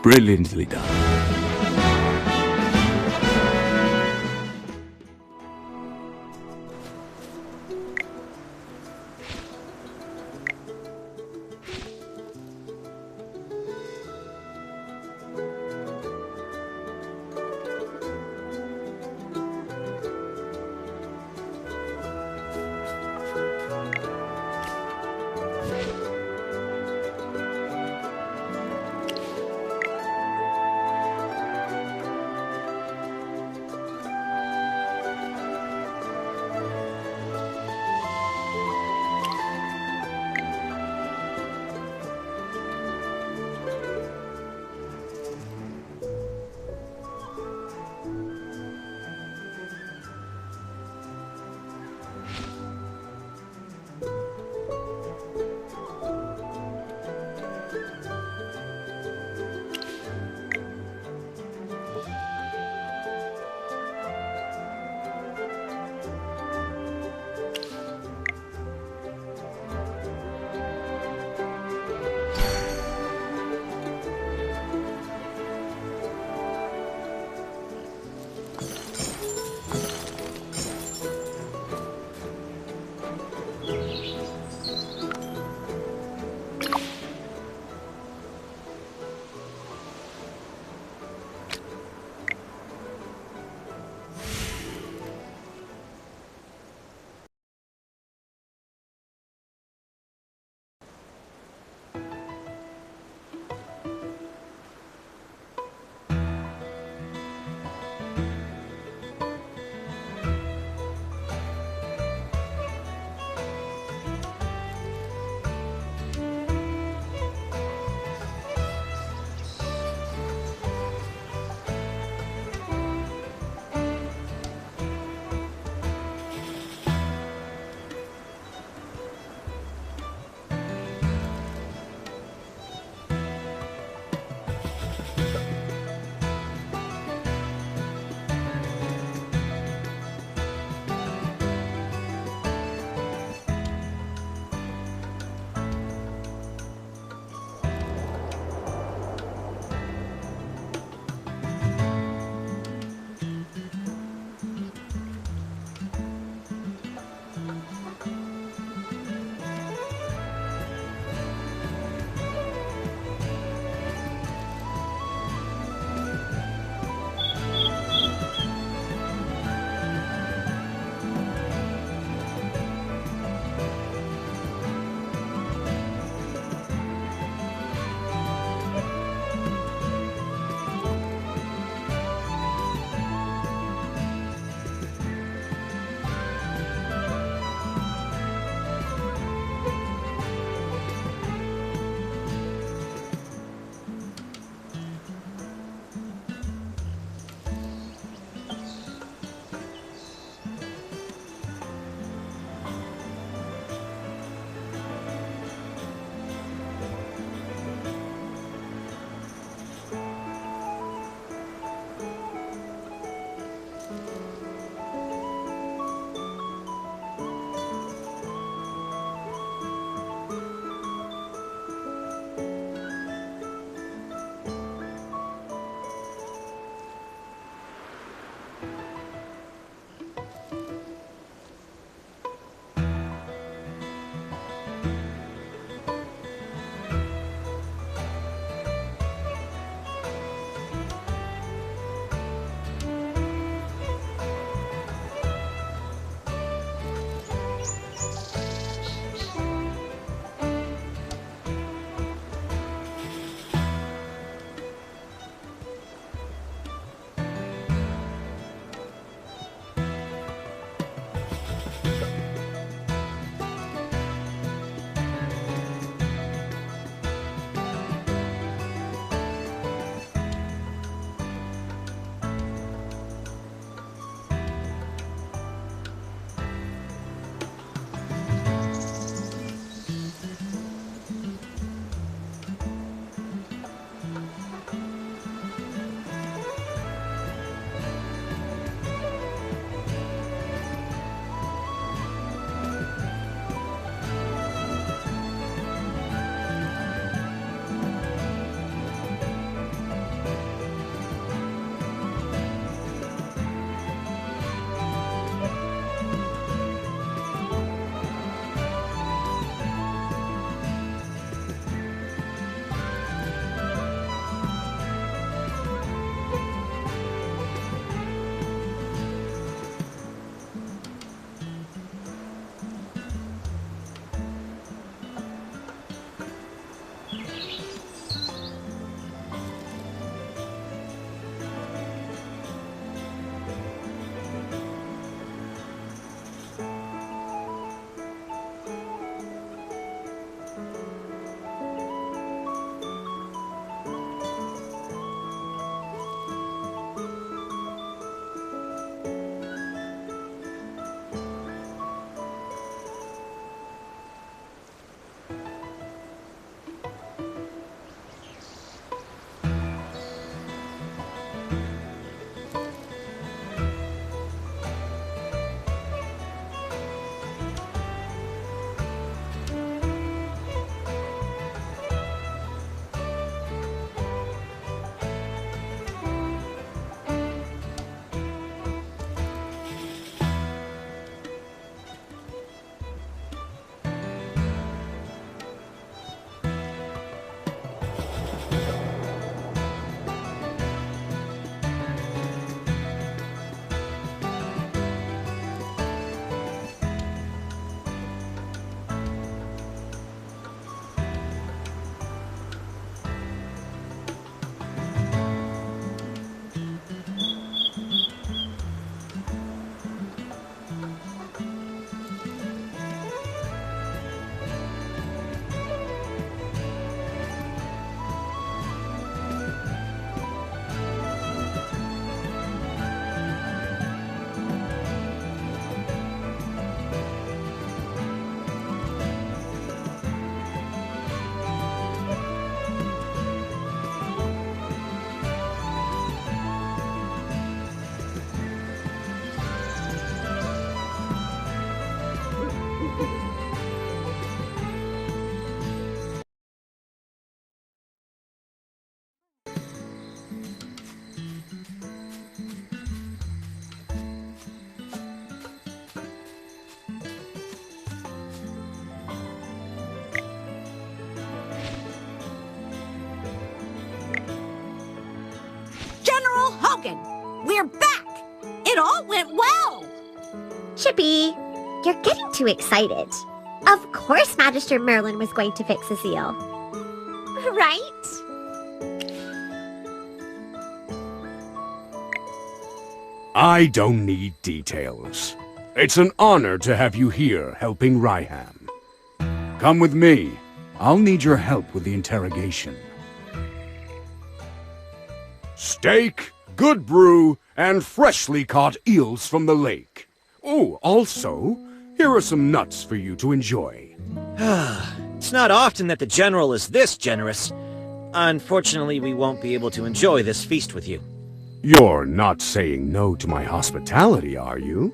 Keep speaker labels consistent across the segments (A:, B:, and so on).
A: Brilliantly done. broken. We're back! It all went well!
B: Chippy, you're getting too excited. Of course Magister Merlin was going to fix the seal. Right?
C: I don't need details. It's an honor to have you here helping Ryeham. Come with me. I'll need your help with the interrogation. Steak, good brew, and freshly caught eels from the lake. Oh, also, here are some nuts for you to enjoy.
D: It's not often that the General is this generous. Unfortunately, we won't be able to enjoy this feast with you.
C: You're not saying no to my hospitality, are you?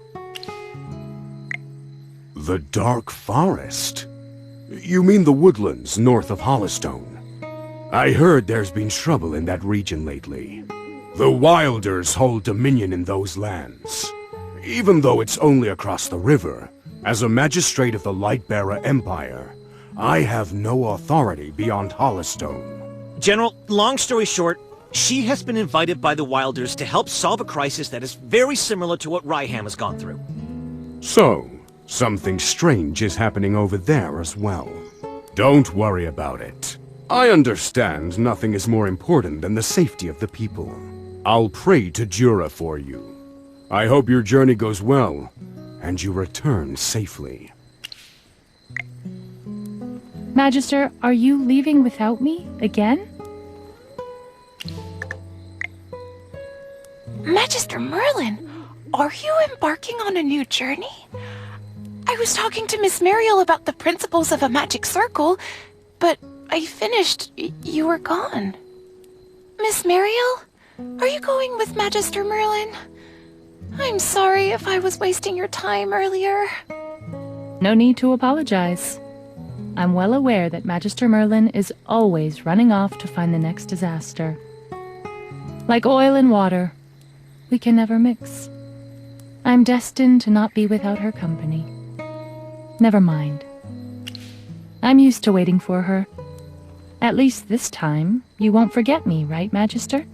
C: The Dark Forest? You mean the woodlands north of Hollistone? I heard there's been trouble in that region lately. The Wilders hold dominion in those lands. Even though it's only across the river, as a magistrate of the Lightbearer Empire, I have no authority beyond Hollistone.
D: General, long story short, she has been invited by the Wilders to help solve a crisis that is very similar to what Ryeham has gone through.
C: So, something strange is happening over there as well. Don't worry about it. I understand nothing is more important than the safety of the people. I'll pray to Jura for you. I hope your journey goes well, and you return safely.
E: Magister, are you leaving without me again?
F: Magister Merlin, are you embarking on a new journey? I was talking to Miss Muriel about the principles of a magic circle, but I finished. You were gone. Miss Muriel, are you going with Magister Merlin? I'm sorry if I was wasting your time earlier.
E: No need to apologize. I'm well aware that Magister Merlin is always running off to find the next disaster. Like oil and water, we can never mix. I'm destined to not be without her company. Never mind. I'm used to waiting for her. At least this time, you won't forget me, right, Magister?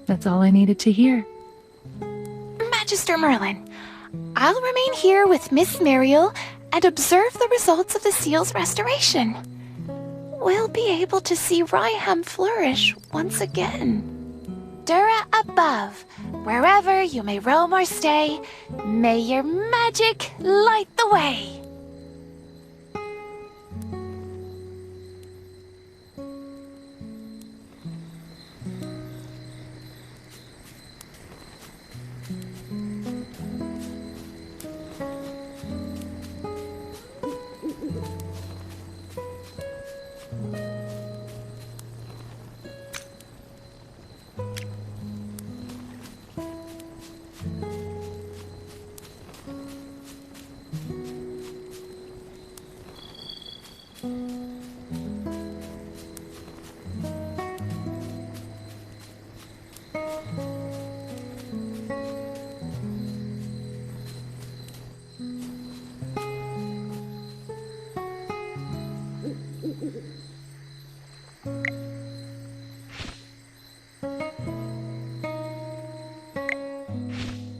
E: That's all I needed to hear.
F: Magister Merlin, I'll remain here with Miss Muriel and observe the results of the seal's restoration. We'll be able to see Ryeham flourish once again. Dura above, wherever you may roam or stay, may your magic light the way.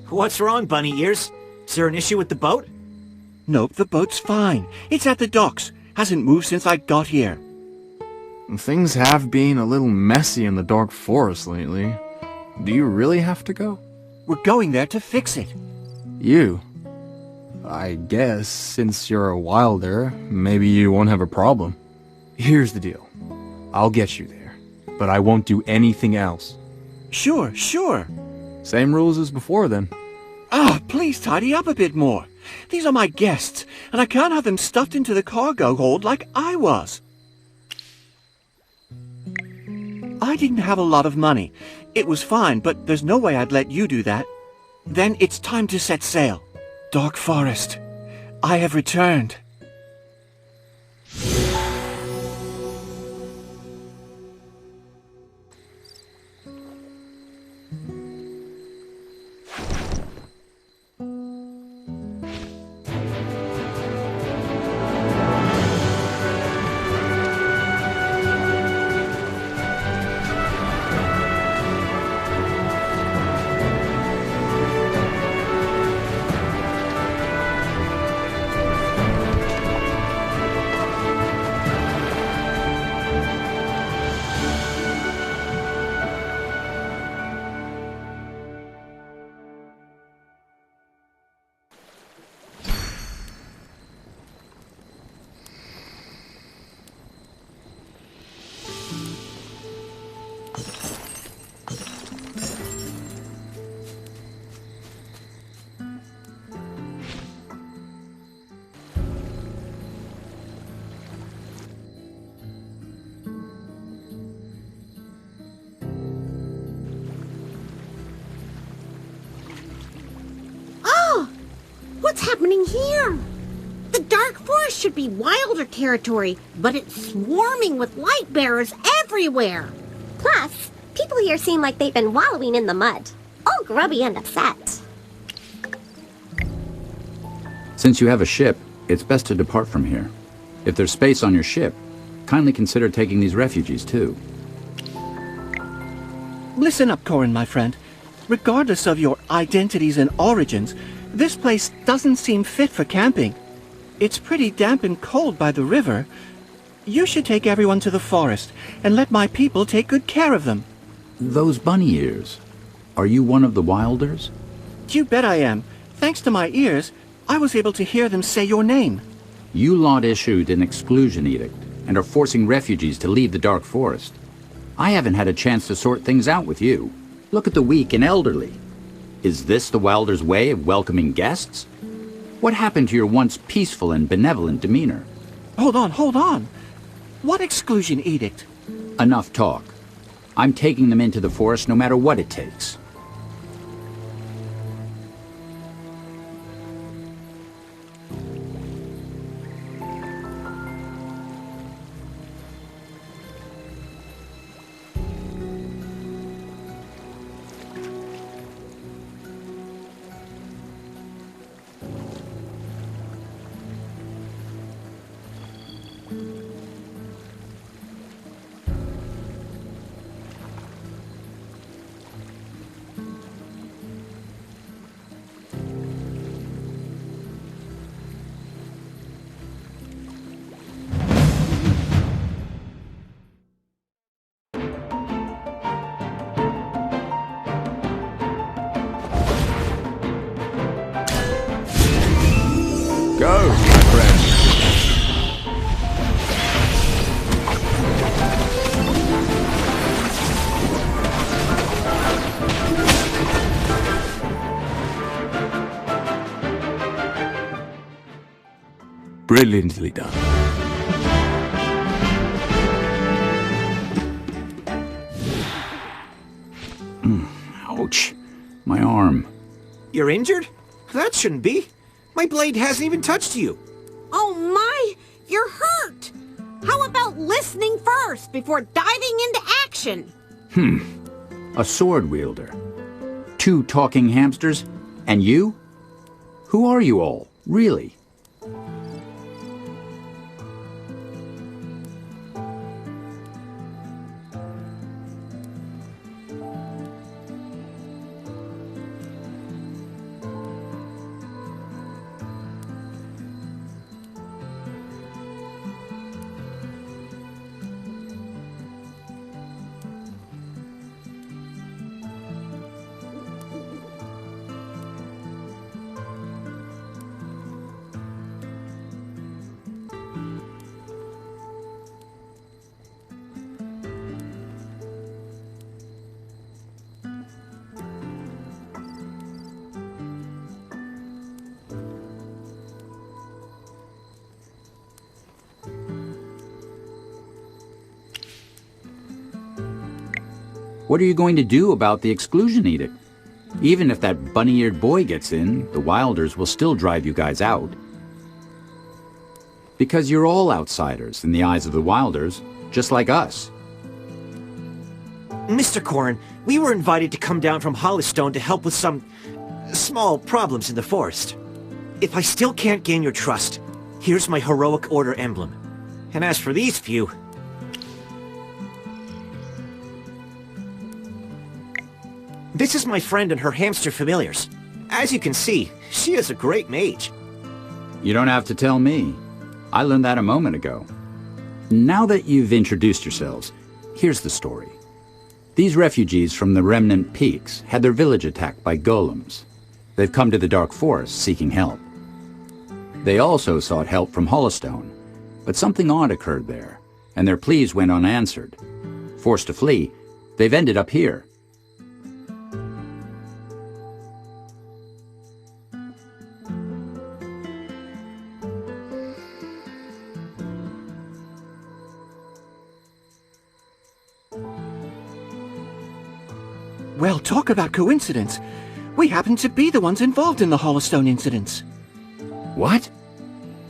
D: What's wrong, Bunny Ears? Is there an issue with the boat?
G: Nope, the boat's fine. It's at the docks. Hasn't moved since I got here.
H: Things have been a little messy in the Dark Forest lately. Do you really have to go?
G: We're going there to fix it.
H: You? I guess, since you're a wilder, maybe you won't have a problem. Here's the deal. I'll get you there, but I won't do anything else.
G: Sure, sure.
H: Same rules as before, then.
G: Ah, please tidy up a bit more. These are my guests, and I can't have them stuffed into the cargo hold like I was. I didn't have a lot of money. It was fine, but there's no way I'd let you do that. Then it's time to set sail. Dark Forest, I have returned.
A: What's happening here? The Dark Forest should be wilder territory, but it's swarming with light bearers everywhere.
B: Plus, people here seem like they've been wallowing in the mud, all grubby and upset.
I: Since you have a ship, it's best to depart from here. If there's space on your ship, kindly consider taking these refugees too.
G: Listen up, Corin, my friend. Regardless of your identities and origins, this place doesn't seem fit for camping. It's pretty damp and cold by the river. You should take everyone to the forest and let my people take good care of them.
I: Those bunny ears. Are you one of the Wilders?
G: You bet I am. Thanks to my ears, I was able to hear them say your name.
I: You lot issued an exclusion edict and are forcing refugees to leave the Dark Forest. I haven't had a chance to sort things out with you. Look at the weak and elderly. Is this the Wilders' way of welcoming guests? What happened to your once peaceful and benevolent demeanor?
G: Hold on. What exclusion edict?
I: Enough talk. I'm taking them into the forest no matter what it takes.
H: Go, my friend.
C: Brilliantly done.
I: Ouch. My arm.
D: You're injured? That shouldn't be. My blade hasn't even touched you.
A: Oh my, you're hurt. How about listening first before diving into action?
I: A sword wielder. 2 talking hamsters. And you? Who are you all, really? What are you going to do about the exclusion edict? Even if that bunny-eared boy gets in, the Wilders will still drive you guys out. Because you're all outsiders in the eyes of the Wilders, just like us.
D: Mr. Corin, we were invited to come down from Hollystone to help with some small problems in the forest. If I still can't gain your trust, here's my heroic order emblem. And as for these few... This is my friend and her hamster familiars. As you can see, she is a great mage.
I: You don't have to tell me. I learned that a moment ago. Now that you've introduced yourselves, here's the story. These refugees from the Remnant Peaks had their village attacked by golems. They've come to the Dark Forest seeking help. They also sought help from Hollystone, but something odd occurred there, and their pleas went unanswered. Forced to flee, they've ended up here.
G: Well, talk about coincidence. We happen to be the ones involved in the Hollystone incidents.
I: What?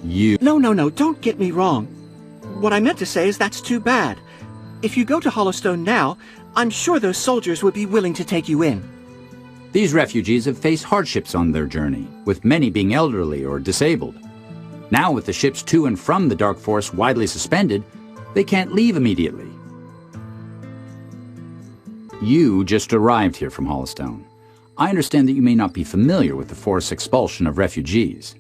I: You...
G: No, don't get me wrong. What I meant to say is that's too bad. If you go to Hollowstone now, I'm sure those soldiers would be willing to take you in.
I: These refugees have faced hardships on their journey, with many being elderly or disabled. Now, with the ships to and from the Dark Forest widely suspended, they can't leave immediately. You just arrived here from Hollowstone. I understand that you may not be familiar with the forest's expulsion of refugees.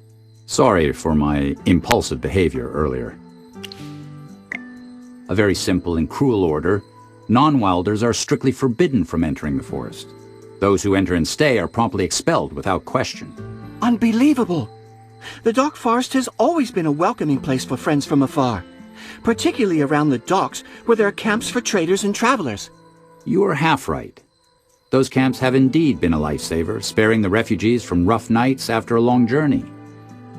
I: Sorry for my impulsive behavior earlier. A very simple and cruel order. Non-wilders are strictly forbidden from entering the forest. Those who enter and stay are promptly expelled without question.
G: Unbelievable! The Dark Forest has always been a welcoming place for friends from afar, particularly around the docks where there are camps for traders and travelers.
I: You are half right. Those camps have indeed been a lifesaver, sparing the refugees from rough nights after a long journey.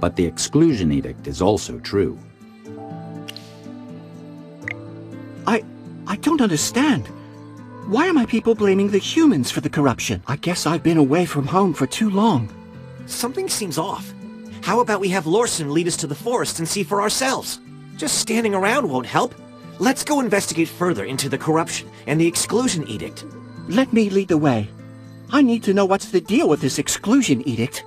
I: But the exclusion edict is also true.
G: I don't understand. Why are my people blaming the humans for the corruption? I guess I've been away from home for too long.
D: Something seems off. How about we have Lorson lead us to the forest and see for ourselves? Just standing around won't help. Let's go investigate further into the corruption and the exclusion edict.
G: Let me lead the way. I need to know what's the deal with this exclusion edict.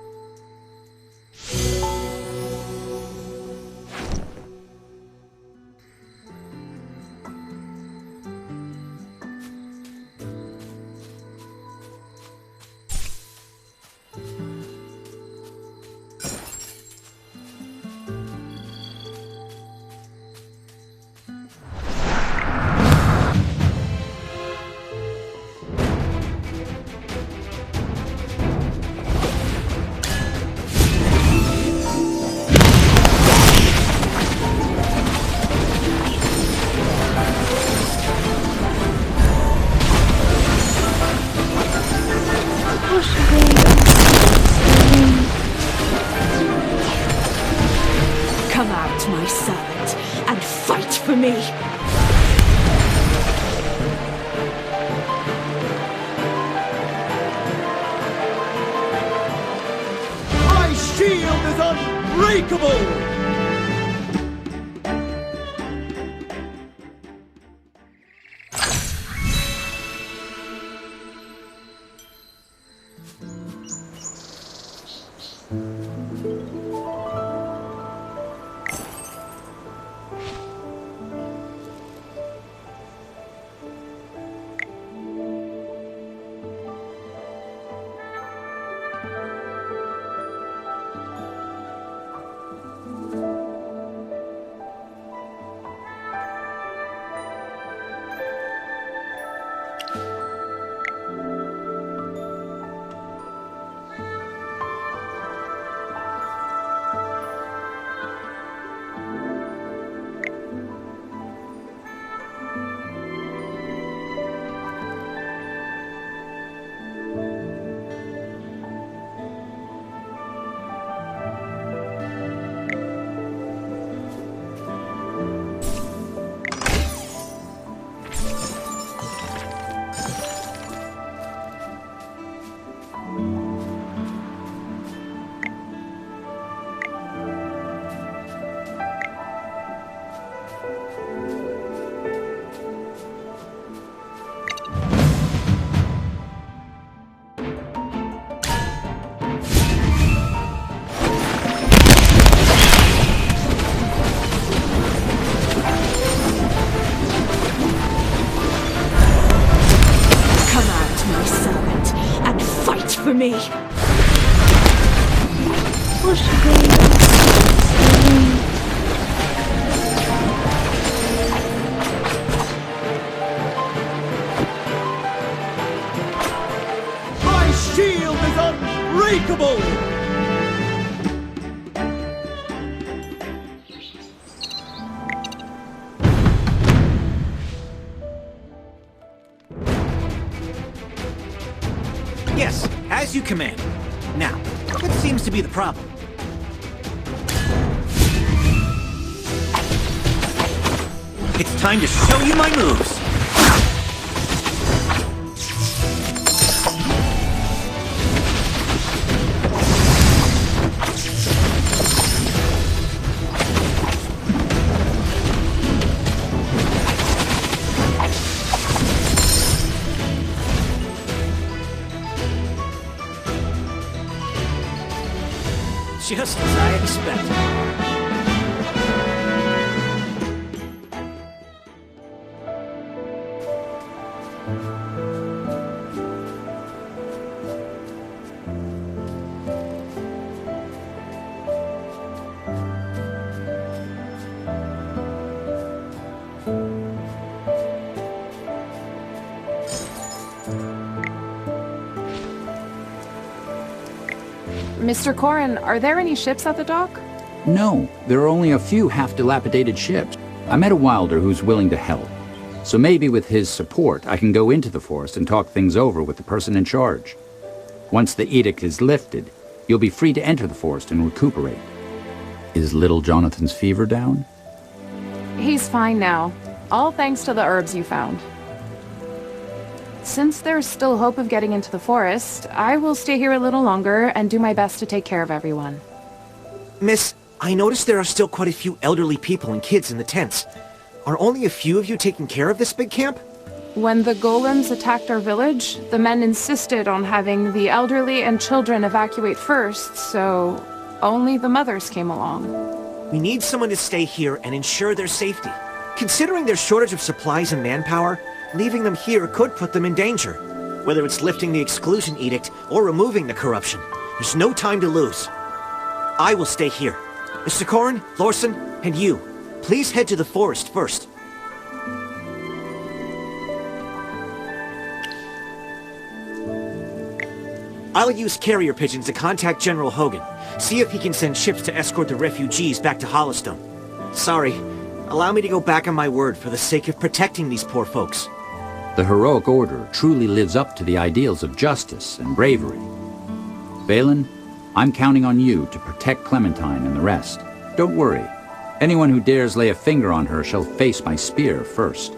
J: Come out, my servant, and fight for me!
K: My shield is unbreakable! For me. My shield is unbreakable!
D: Yes, as you command. Now, what seems to be the problem? It's time to show you my moves! Just as I expected.
F: Mr. Corin, are there any ships at the dock?
I: No, there are only a few half-dilapidated ships. I met a Wilder who's willing to help. So maybe with his support, I can go into the forest and talk things over with the person in charge. Once the edict is lifted, you'll be free to enter the forest and recuperate. Is little Jonathan's fever down?
F: He's fine now. All thanks to the herbs you found. Since there's still hope of getting into the forest, I will stay here a little longer and do my best to take care of everyone.
D: Miss, I noticed there are still quite a few elderly people and kids in the tents. Are only a few of you taking care of this big camp?
F: When the golems attacked our village, the men insisted on having the elderly and children evacuate first, so only the mothers came along.
D: We need someone to stay here and ensure their safety. Considering their shortage of supplies and manpower, leaving them here could put them in danger. Whether it's lifting the exclusion edict or removing the corruption, there's no time to lose. I will stay here. Mr. Corin, Lorson, and you, please head to the forest first. I'll use carrier pigeons to contact General Hogan, see if he can send ships to escort the refugees back to Holystone. Sorry, allow me to go back on my word for the sake of protecting these poor folks.
I: The heroic order truly lives up to the ideals of justice and bravery. Valen, I'm counting on you to protect Clementine and the rest. Don't worry. Anyone who dares lay a finger on her shall face my spear first.